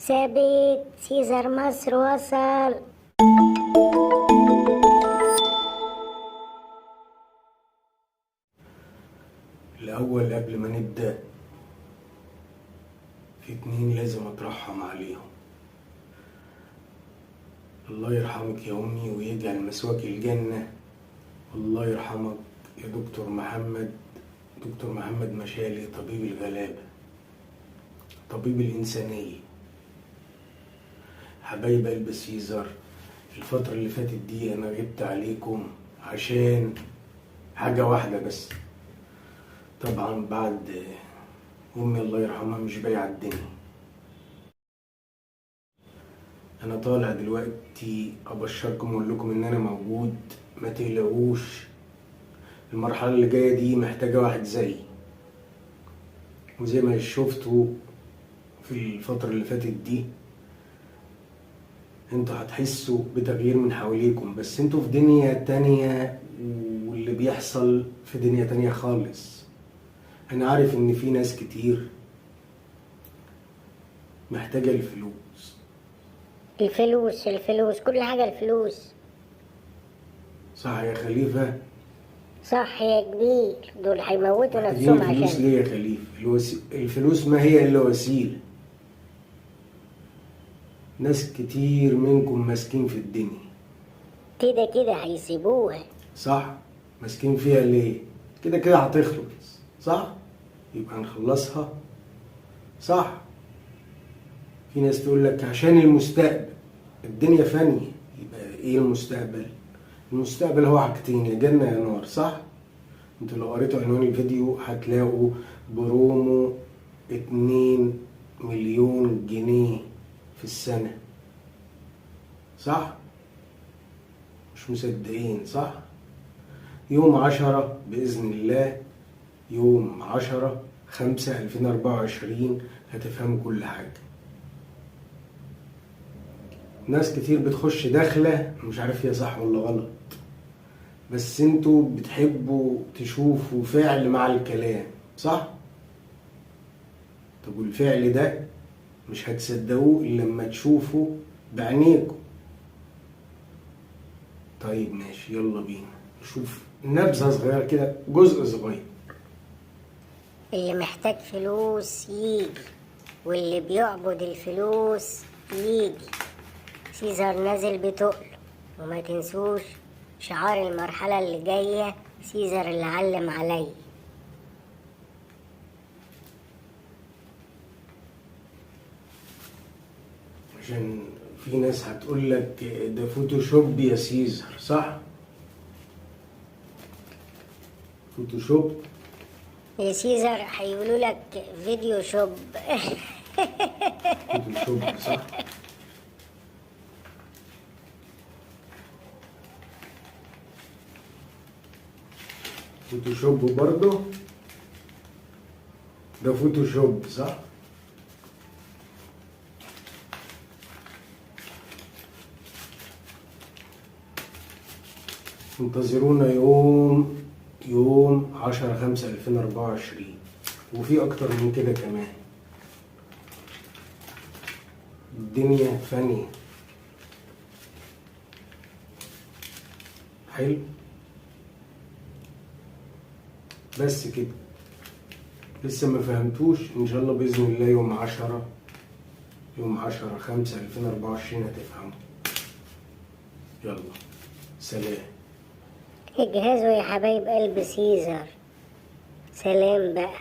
ثابت سيزر مصر وصل. الأول قبل ما نبدأ في اتنين لازم أترحم عليهم. الله يرحمك يا أمي ويجعل مسواك الجنة. الله يرحمك يا دكتور محمد مشالي، طبيب الغلابة، طبيب الإنسانية. حبايب قلب سيزر، الفترة اللي فاتت دي أنا غبت عليكم عشان حاجة واحدة بس. طبعا بعد أمي الله يرحمها مش بايعة الدنيا، أنا طالع دلوقتي أبشركم وأقول لكم إن أنا موجود، ما تقلقوش. المرحلة اللي جاية دي محتاجة واحد زيي، وزي ما شفتوا في الفترة اللي فاتت دي انتوا هتحسوا بتغيير من حواليكم، بس انتوا في دنيا تانية واللي بيحصل في دنيا تانية خالص. انا عارف ان في ناس كتير محتاجة الفلوس. الفلوس كل حاجة الفلوس. صح يا خليفة؟ صح يا كبير، دول هيموتوا محتاجين نفسهم الفلوس عشان ليه يا خليفة؟ الفلوس ما هي الا وسيلة. ناس كتير منكم ماسكين في الدنيا كده هيسيبوها. صح؟ ماسكين فيها ليه؟ كده هتخلص صح؟ يبقى نخلصها صح؟ في ناس تقول لك عشان المستقبل، الدنيا فانية. يبقى ايه المستقبل؟ المستقبل هو حاجتين، يا جنة يا نار، صح؟ انتوا لو قريتوا عنوان الفيديو هتلاقوا برومو 2 مليون جنيه في السنة، صح؟ مش مصدقين صح؟ يوم 10 بإذن الله، يوم 10/5/2024 هتفهموا كل حاجة. ناس كتير بتخش داخلة مش عارف هي صح ولا غلط، بس انتوا بتحبوا تشوفوا فعل مع الكلام، صح؟ طب والفعل ده مش هتصدقوه إلا لما تشوفوا بعينيكم. طيب ماشي، يلا بينا نشوف نبذة صغيرة كده، جزء صغير. اللي محتاج فلوس يجي، واللي بيعبد الفلوس يجي. سيزر نازل بتقل، وما تنسوش شعار المرحلة اللي جاية: سيزر اللي علم علي. عشان في ناس هتقول لك ده فوتوشوب يا سيزر، صح؟ فوتوشوب يا سيزر هيقولوا لك فيديو شوب. فوتوشوب صح؟ فوتوشوب برضه، ده فوتوشوب صح؟ انتظرونا يوم 10/5/2024، وفي اكتر من كده كمان. الدنيا فانية. حلو، بس كده. لسه ما فهمتوش؟ ان شاء الله باذن الله يوم 10/5/2024 هتفهموا. يلا سلام. اجهزوا يا حبايب قلب سيزر. سلام بقى.